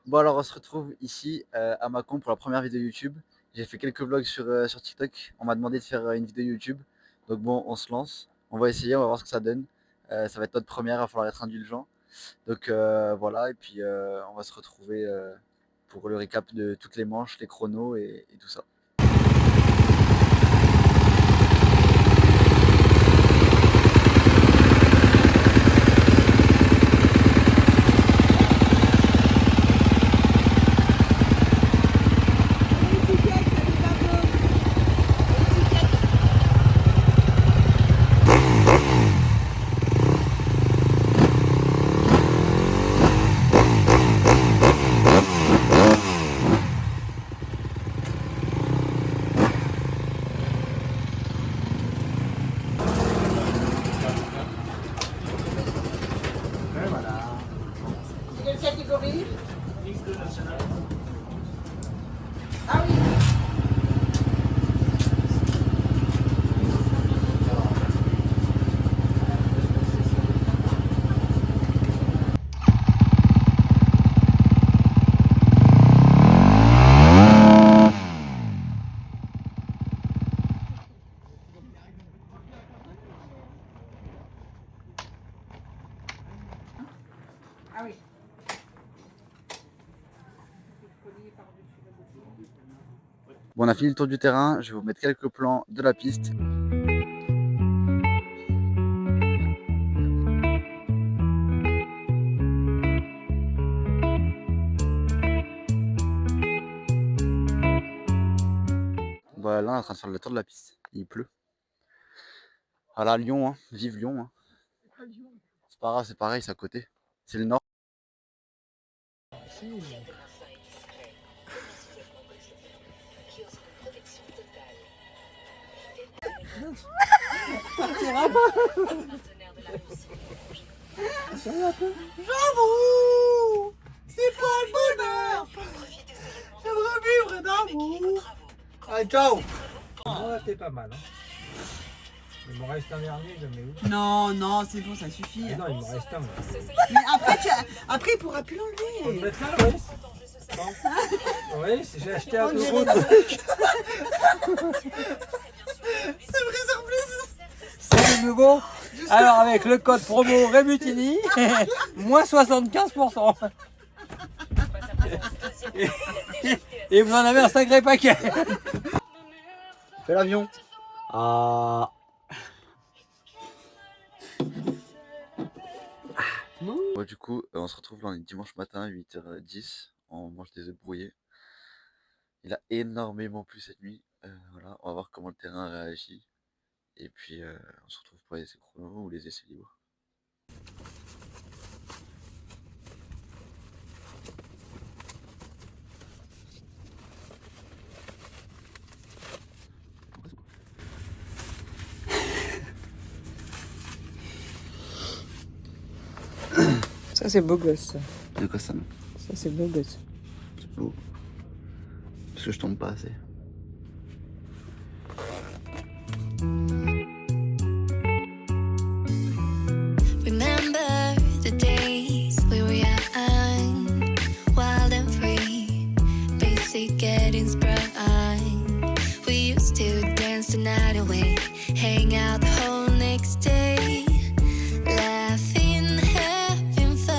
Bon alors on se retrouve ici à Mâcon pour la première vidéo YouTube. J'ai fait quelques vlogs sur TikTok. On m'a demandé de faire une vidéo YouTube. Donc bon, on se lance. On va essayer, on va voir ce que ça donne. Ça va être notre première, il va falloir être indulgent. Donc voilà, et puis on va se retrouver pour le récap de toutes les manches, les chronos et tout ça. Quelle catégorie? X2 national. Ah oui. Ah oui. Bon, on a fini le tour du terrain. Je vais vous mettre quelques plans de la piste. Voilà, là on est en train de faire le tour de la piste. Il pleut. Voilà, Lyon, hein. Vive Lyon. Hein. C'est pas grave, c'est pareil, c'est à côté. C'est le nord. J'avoue, c'est pas le bonheur. J'aimerais vivre d'amour. Allez, ciao. Moi, t'es pas mal. Hein. Il m'en reste un dernier, je le mets où? Non, non, c'est bon, ça suffit. Ah non, il m'en reste un. Moi. Mais après, il pourra plus On va le l'enlever. mettre là, ouais. Bon. Oui, j'ai acheté à 2 euros. C'est vrai, en plus. C'est le nouveau. Alors, avec le code promo Remutini, moins 75%. Et vous en avez un sacré paquet. Fais l'avion. Ah. Bon, du coup, on se retrouve là, on est dimanche matin, 8h10. On mange des œufs brouillés. Il a énormément plu cette nuit. Voilà, on va voir comment le terrain réagit. Et puis, on se retrouve pour les essais chrono ou les essais libres. Ça, c'est beau gosse. De quoi ça? Ça, c'est beau gosse. C'est beau. Parce que je tombe pas assez. Remember the days we were young, wild and free, basic getting sprung. We used to dance the night away, hang out the whole next day, laughing, having fun.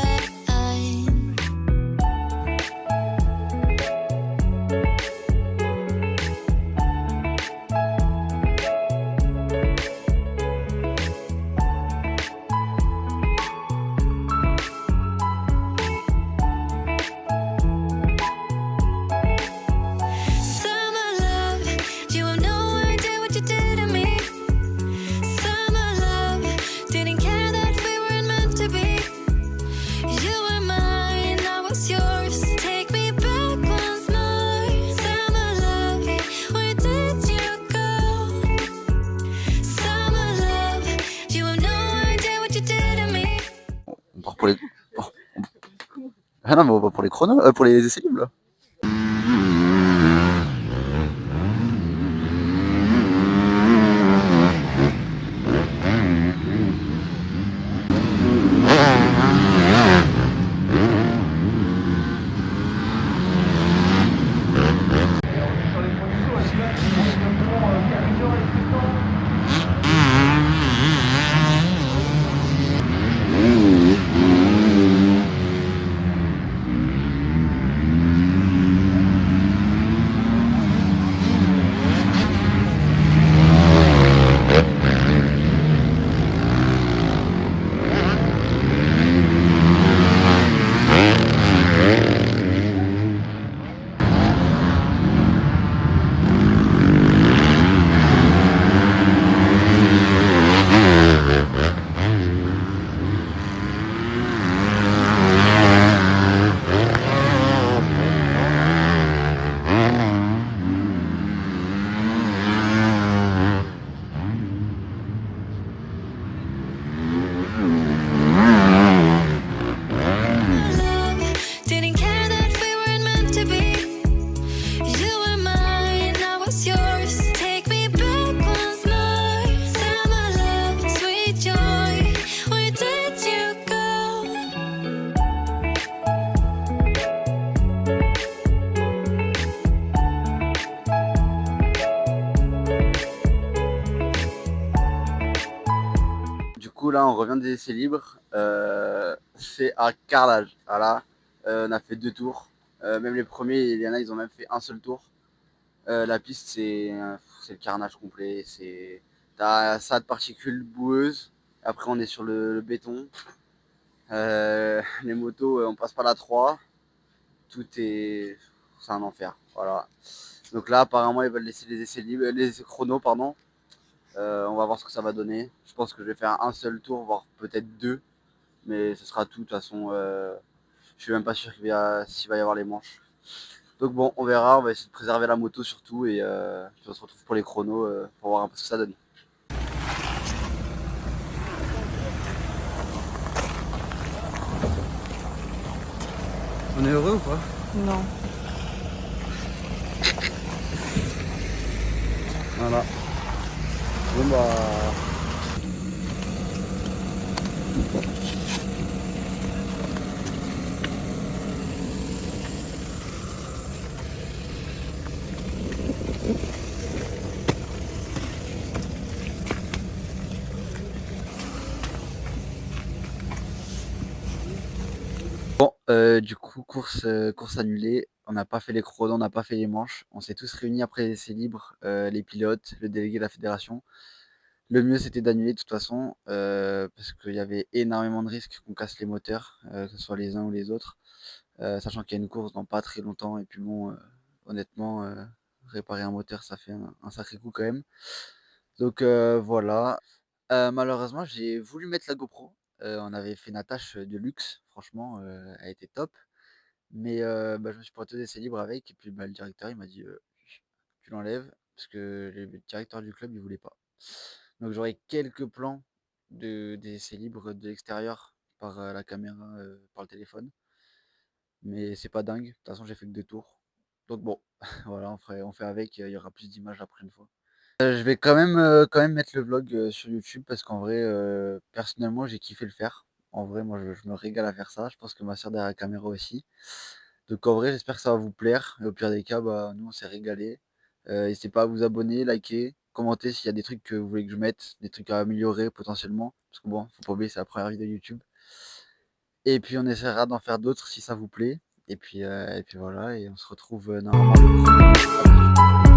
Summer love, you have no idea what you did to me. Summer love, didn't care that we weren't meant to be. You were mine, I was yours. Take me back once more. Summer love, where did you go? Summer love, you have no idea what you did to me. On part pour les. Ah non, mais on va pour les chronos, pour les essais libres là. coup, là, on revient des essais libres. C'est un carnage. Voilà. On a fait 2 tours. Même les premiers, il y en a, ils ont même fait un seul tour. La piste, c'est le carnage complet. T'as ça de particules boueuses. Après, on est sur le béton. Les motos, on passe par la 3. C'est un enfer. Voilà. Donc là, apparemment, ils veulent laisser les essais libres, les chronos, pardon. On va voir ce que ça va donner. Je pense que je vais faire un seul tour, voire peut-être 2. Mais ce sera tout. De toute façon, je suis même pas sûr s'il va y avoir les manches. Donc bon, on verra. On va essayer de préserver la moto surtout. Et puis on se retrouve pour les chronos pour voir un peu ce que ça donne. On est heureux ou pas? Non. Voilà. Bon bah. Bon, du coup, course annulée. On n'a pas fait les chronos, on n'a pas fait les manches. On s'est tous réunis après les essais libres, les pilotes, le délégué de la fédération. Le mieux, c'était d'annuler de toute façon, parce qu'il y avait énormément de risques qu'on casse les moteurs, que ce soit les uns ou les autres, sachant qu'il y a une course dans pas très longtemps. Et puis bon, honnêtement, réparer un moteur, ça fait un sacré coup quand même. Donc voilà. Malheureusement, j'ai voulu mettre la GoPro. On avait fait une attache de luxe, franchement, elle était top. Mais bah, je me suis pointé aux essais libres avec, et puis bah, le directeur il m'a dit tu l'enlèves, parce que le directeur du club il voulait pas. Donc j'aurai quelques plans des essais libres de l'extérieur par la caméra, par le téléphone. Mais c'est pas dingue. De toute façon, j'ai fait que 2 tours. Donc bon, voilà, on fait avec. Il y aura plus d'images après une fois. Je vais quand même mettre le vlog sur YouTube parce qu'en vrai, personnellement, j'ai kiffé le faire. En vrai, moi, je me régale à faire ça. Je pense que ma soeur derrière la caméra aussi. Donc en vrai, j'espère que ça va vous plaire. Et au pire des cas, bah, nous, on s'est régalé. N'hésitez pas à vous abonner, liker, commenter s'il y a des trucs que vous voulez que je mette, des trucs à améliorer potentiellement. Parce que bon, faut pas oublier, c'est la première vidéo YouTube. Et puis on essaiera d'en faire d'autres si ça vous plaît. Et puis voilà, et on se retrouve normalement le 1er.